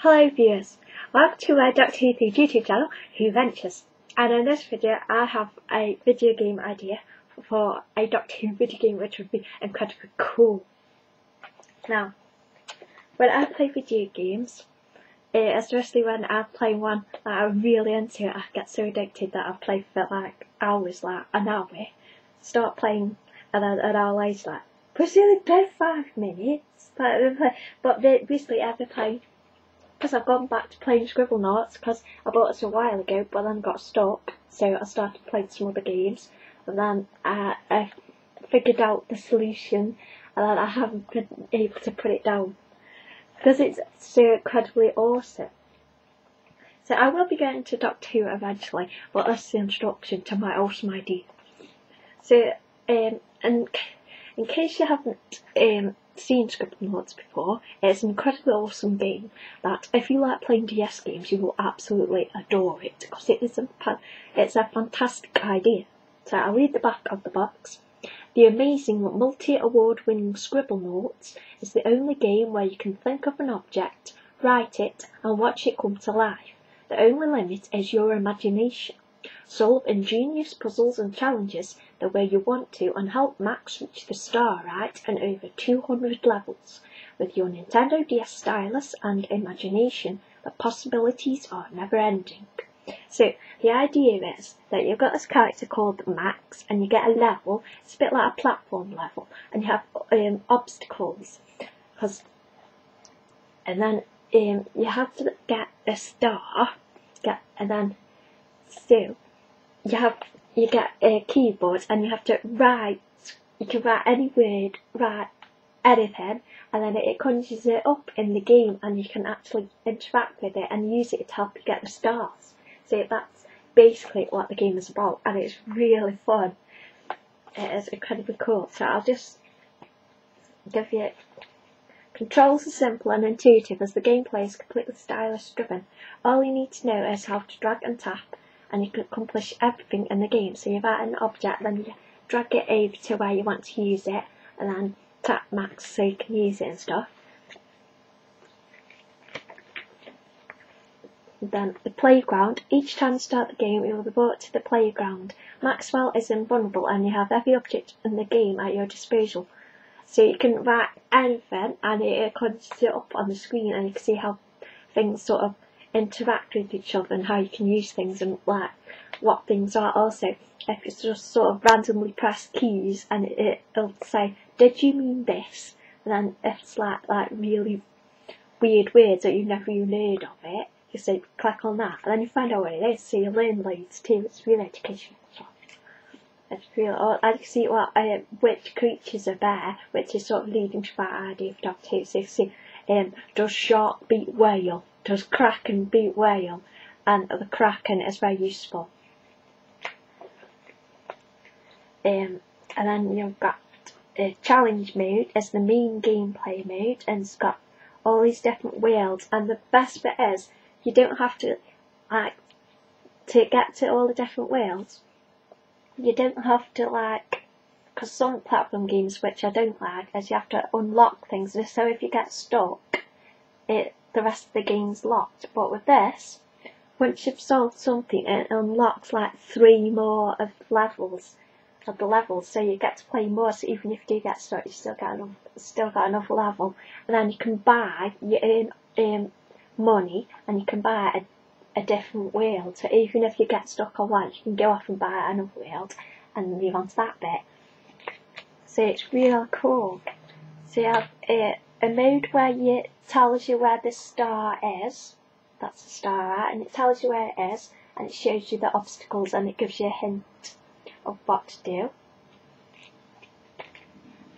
Hello viewers, welcome to my Doctor Who YouTube channel, Who Ventures, and in this video I have a video game idea for a Doctor Who video game which would be incredibly cool. Now, when I play video games, especially when I'm playing one that I'm really into, I get so addicted that I play for like hours, like an hour, start playing and then an hour later like, but really play 5 minutes, but basically I've been playing, because I've gone back to playing Scribblenauts because I bought it a while ago but then got stuck, so I started playing some other games and then I figured out the solution and then I haven't been able to put it down because it's so incredibly awesome. So I will be getting to Doctor Who eventually, but this is the introduction to my awesome idea. So and in case you haven't seen Scribblenauts before, it's an incredibly awesome game that if you like playing DS games you will absolutely adore it because it's a fantastic idea. So I'll read the back of the box. The amazing multi-award winning Scribblenauts is the only game where you can think of an object, write it and watch it come to life. The only limit is your imagination. Solve ingenious puzzles and challenges the way you want to and help Max reach the star right in over 200 levels. With your Nintendo DS stylus and imagination, the possibilities are never ending. So the idea is that you've got this character called Max and you get a level, it's a bit like a platform level, and you have obstacles, and then you have to get a star, and then so you get a keyboard and you have to write, you can write any word, write anything, and then it conjures it up in the game and you can actually interact with it and use it to help you get the stars. So that's basically what the game is about and it's really fun. It is incredibly cool. So I'll just give you it. Controls are simple and intuitive as the gameplay is completely stylus driven. All you need to know is how to drag and tap, and you can accomplish everything in the game. So you write an object, then you drag it over to where you want to use it, and then tap Max so you can use it and stuff. And then the playground. Each time you start the game, you will be brought to the playground. Maxwell is invulnerable and you have every object in the game at your disposal. So you can write anything and it conjures it up on the screen and you can see how things sort of interact with each other and how you can use things and like what things are. Also, if you just sort of randomly press keys and it'll say, did you mean this? And then if it's like really weird words that you've never even heard of it, you say click on that and then you find out what it is, so you learn loads too. It's really educational. It's really, I can see which creatures are there, which is sort of leading to that idea of Doctor Who. So you see, does shark beat whale? Does kraken beat whale? And the kraken is very useful. And then you've got challenge mode is the main gameplay mode, and it's got all these different worlds. And the best bit is you don't have to to get to all the different worlds. You don't have to because some platform games which I don't like is you have to unlock things, so if you get stuck, the rest of the game's locked. But with this, once you've solved something, it unlocks 3 more of the levels, so you get to play more. So even if you do get stuck, you still got another level, and then you can buy. You earn money, and you can buy a different world. So even if you get stuck on one, you can go off and buy another world and move on to that bit. So it's real cool. So you have a mode where it tells you where the star is. That's the star, right? And it tells you where it is, and it shows you the obstacles, and it gives you a hint of what to do.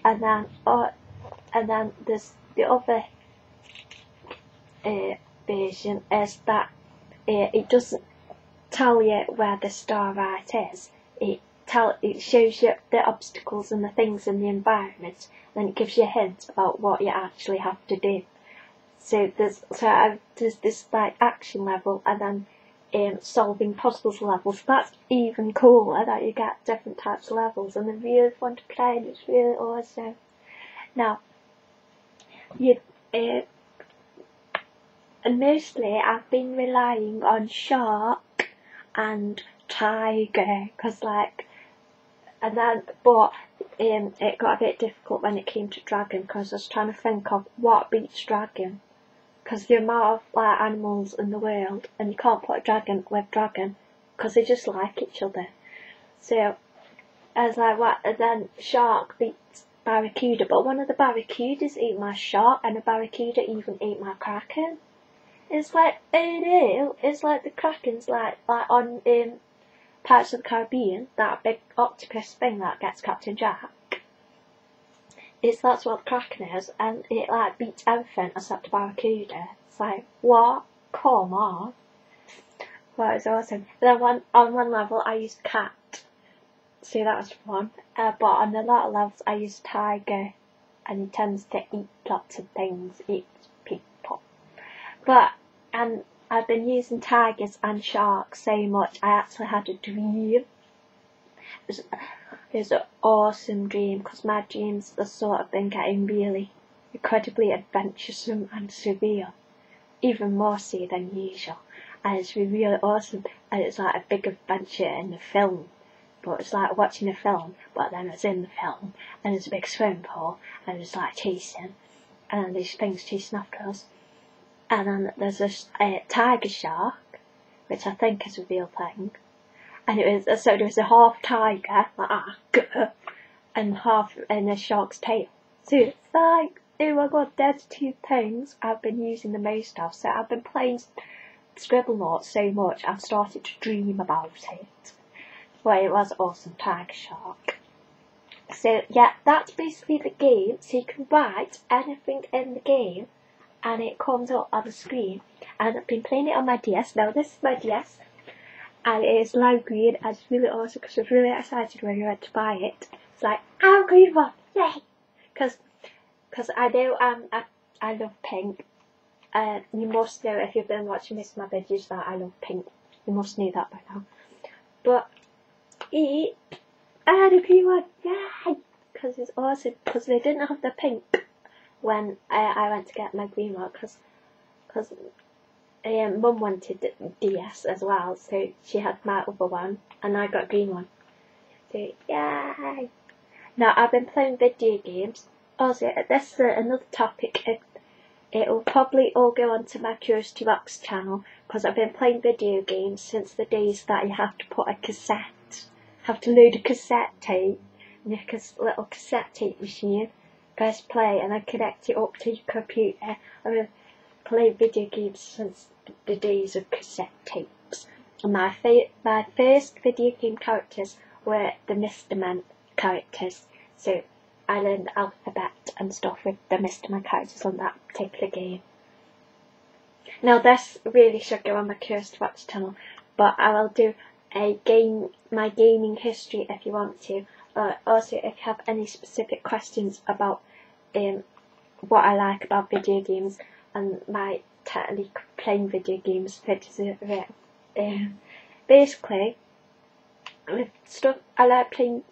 And then there's the other version is that it doesn't tell you where the star right is. It shows you the obstacles and the things in the environment, and then it gives you a hint about what you actually have to do. So there's this action level, and then solving puzzles levels. That's even cooler, that you get different types of levels, and they're really fun to play, and it's really awesome. Now, mostly I've been relying on shark and tiger, cause like, and then, but it got a bit difficult when it came to dragon, cause I was trying to think of what beats dragon, cause the amount of like animals in the world, and you can't put a dragon with dragon, cause they just like each other. So I was like, what? And then shark beats barracuda, but one of the barracudas ate my shark, and a barracuda even ate my kraken. It's like, oh no, it's like the kraken's like on Pirates of the Caribbean, that big octopus thing that gets Captain Jack. That's what the kraken is, and it like beats everything except the barracuda. It's like, what? Come on. Well, it was awesome. Then on one level I used cat, so that was fun. But on a lot of levels I used tiger, and he tends to eat lots of things, eats people. And I've been using tigers and sharks so much, I actually had a dream. It was an awesome dream, because my dreams have sort of been getting really incredibly adventuresome and surreal, even more so than usual. And it's been really awesome, and it's like a big adventure in the film. But it's like watching a film, but then it's in the film, and there's a big swimming pool, and it's like chasing, and then these things chasing after us. And then there's this tiger shark, which I think is a real thing. And there was a half tiger, like and half in the shark's tail. So it's like, oh my god, there's two things I've been using the most of. So I've been playing Scribblenauts so much, I've started to dream about it. Well, it was awesome, tiger shark. So yeah, that's basically the game. So you can write anything in the game, and it comes up on the screen. And I've been playing it on my DS. Now this is my DS, and it is lime green, and it's really awesome because I was really excited when I went to buy it. It's like, I'm a green one, yay! Because I know I love pink. You must know, if you've been watching most of my videos, that I love pink. You must know that by now. But I had a green one, yay! Because it's awesome, because they didn't have the pink when I went to get my green one, because Mum wanted the DS as well, so she had my other one, and I got a green one. So, yay! Now, I've been playing video games. Also, this is another topic. It will probably all go onto my Curiosity Rocks channel, because I've been playing video games since the days that you have to put a cassette, have to load a cassette tape, in a little cassette tape machine, press play, and then connect it up to your computer. I've been playing video games since the days of cassette tapes. And my first video game characters were the Mr. Man characters. So I learned the alphabet and stuff with the Mr. Man characters on that particular game. Now this really should go on my Curiosity Rocks channel, but I will do my gaming history if you want to. Also, if you have any specific questions about what I like about video games and my technique playing video games, basically, with stuff I like playing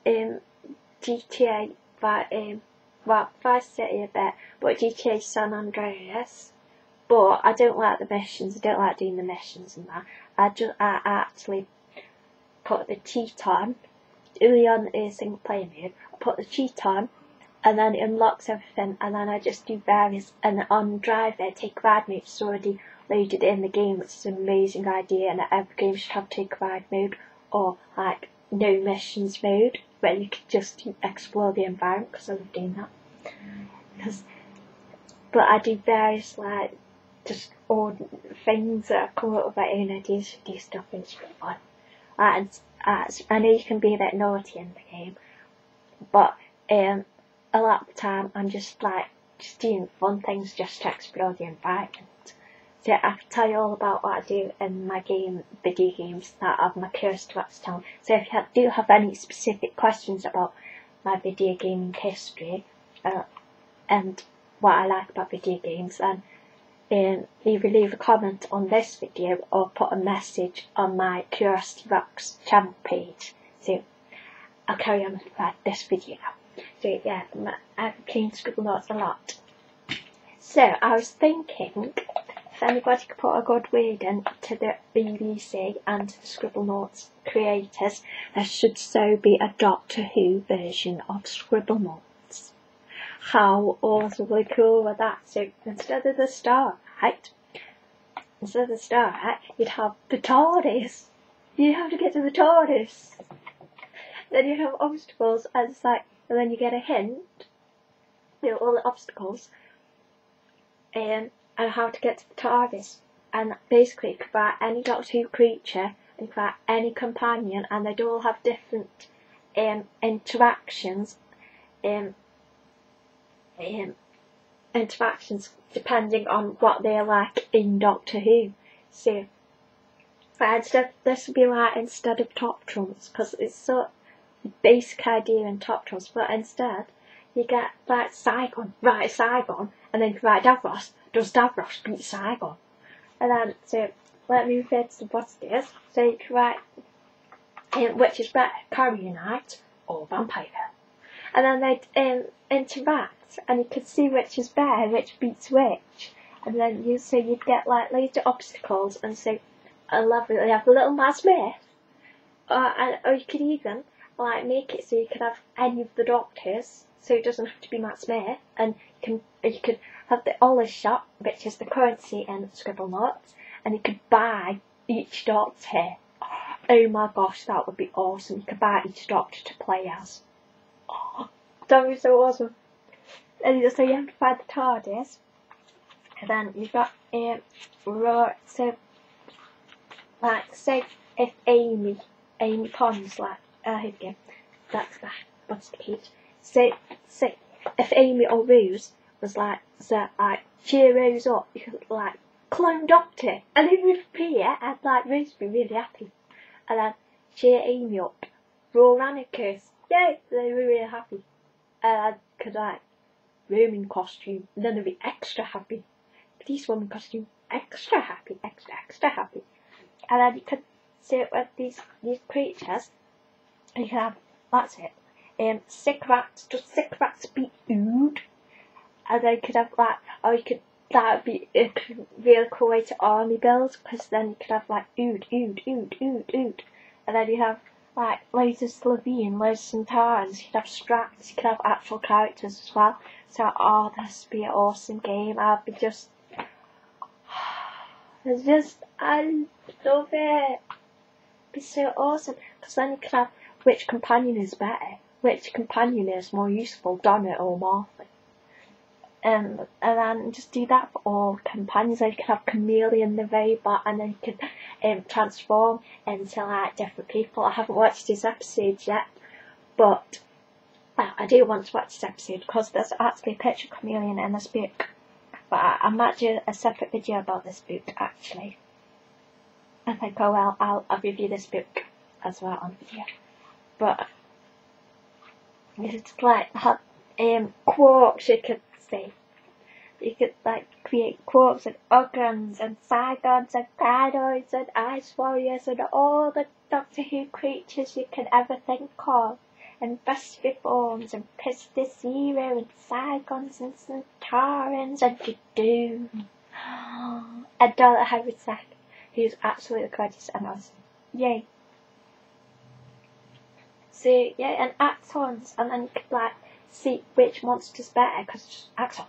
GTA, Vice City a bit, but GTA San Andreas. But I don't like the missions. I don't like doing the missions and that. I actually put the cheat on. Early on in single player mode, I put the cheat on, and then it unlocks everything, and then I just do various, and on Driver, take ride mode is already loaded in the game, which is an amazing idea, and every game should have take ride mode, or like no missions mode, where you can just explore the environment, because I love doing that. But I do various like just odd things that I come up with my own ideas to do stuff, and it's really fun. I know you can be a bit naughty in the game, but a lot of the time I'm just doing fun things just to explore the environment. So I can tell you all about what I do in my video games that have my Curiosity Rocks channel. So if you do have any specific questions about my video gaming history and what I like about video games, then either leave a comment on this video or put a message on my Curiosity Rocks channel page. So I'll carry on with this video now. So yeah, I've been playing Scribblenauts a lot. So I was thinking, if anybody could put a good word in to the BBC and to the Scribblenauts creators, there should so be a Doctor Who version of Scribblenauts. How awesomely cool would that? So instead of the star, you'd have the TARDIS. You have to get to the TARDIS. Then you have obstacles, and it's like, and then you get a hint, all the obstacles, and how to get to the TARDIS. And basically, you could buy any Doctor Who creature, and you could buy any companion, and they'd all have different interactions. Interactions depending on what they're like in Doctor Who. So, this would be like instead of Top Trumps, because it's so basic idea in Top Trumps, but instead you get like Saigon, and then you can write Davros. Does Davros beat Saigon? And then, so let me refer to the positives. So you can write which is better, Carrier Knight or Vampire. And then they'd interact, and you could see which is better, which beats which. And then you'd get like later obstacles, and so I love it. They have a little Matt Smith, or you could even like make it so you could have any of the Doctors, so it doesn't have to be Matt Smith, and you could have the Olive shop, which is the currency in Scribblenauts, and you could buy each Doctor. Oh my gosh, that would be awesome! You could buy each Doctor to play as. Oh, that would be so awesome. And so you have to find the TARDIS, and then you've got so like say if Amy Pond's like here we go, that's that, what's the page? So if Amy or Rose was like cheer Rose up, you could like clone Doctor, and it would appear, and like Rose would be really happy, and then cheer Amy up, roar Anarchus, yay, they were really happy, and I could like Roman costume, and then they'd be extra happy. This woman costume, extra happy, extra happy. And then you could see it with these creatures, and you can have, that's it, sick rats, does sick rats beat ood? And then you could have like, or you could, that would be a really cool way to army build, because then you could have like ood. And then you have like loads of Slovene, loads of Centaurs, you could have strats, you could have actual characters as well. So, this would be an awesome game. I'd be just, I love it. It'd be so awesome, because then you could have which companion is better, which companion is more useful, Donna or Martha. And then just do that for all companions. Like you could have Chameleon the robot, and then you could transform into like different people. I haven't watched this episode yet, but I do want to watch this episode because there's actually a picture of Chameleon in this book. But I might do a separate video about this book actually. I think I'll review this book as well on video. But it's like have quarks you could see. You could like create quarks and Ogrons and Saigons and Padoids and Ice Warriors and all the Doctor Who creatures you can ever think of. And Vespiforms and Pistis Zero and Saigons and Centaurans and Doom. And Dollar Hybrid who's absolutely gorgeous and awesome. Yay. So yeah, and Axons, and then you could like see which monster's better, because Axon,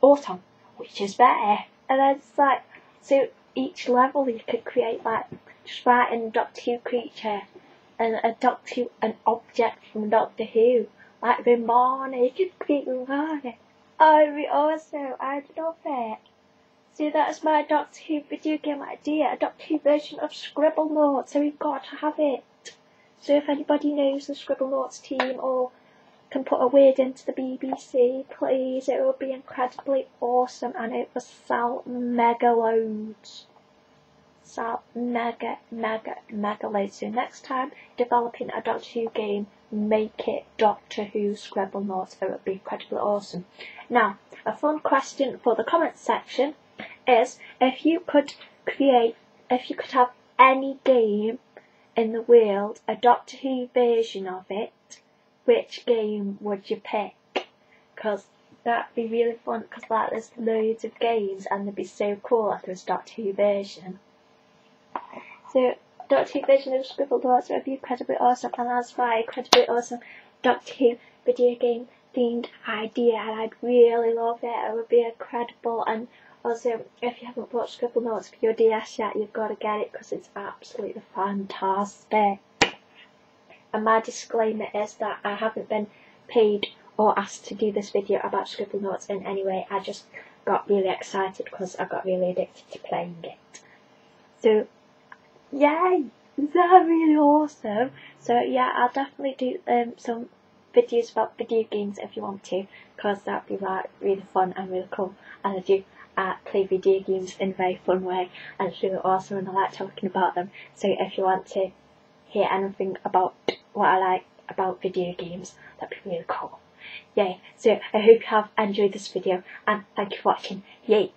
Autumn, which is better. And then it's like, so each level you could create like, just write in Doctor Who creature, and an object from Doctor Who, like Romana, you could create Romana. Oh, it'd be awesome, I'd love it. So that's my Doctor Who video game idea, a Doctor Who version of Scribblenauts, so we've got to have it. So if anybody knows the Scribblenauts team or can put a word into the BBC, please, it would be incredibly awesome, and it will sell mega loads. Sell mega loads. So next time developing a Doctor Who game, make it Doctor Who Scribblenauts. It would be incredibly awesome. Now, a fun question for the comments section is, if you could have any game in the world, a Doctor Who version of it, which game would you pick? Because that'd be really fun because like there's loads of games and they'd be so cool if there was Doctor Who version. So Doctor Who version of Scribblenauts would be incredibly awesome, and that's my incredibly awesome Doctor Who video game themed idea, and I'd really love it. It would be incredible. And also, if you haven't bought Scribblenauts for your DS yet, you've got to get it because it's absolutely fantastic. And my disclaimer is that I haven't been paid or asked to do this video about Scribblenauts in any way. I just got really excited because I got really addicted to playing it. So, yay! Is that really awesome? So yeah, I'll definitely do some videos about video games if you want to, because that'd be like really fun and really cool. And I do play video games in a very fun way, and it's really awesome and I like talking about them. So if you want to hear anything about what I like about video games, that'd be really cool. Yay! So I hope you have enjoyed this video and thank you for watching. Yay!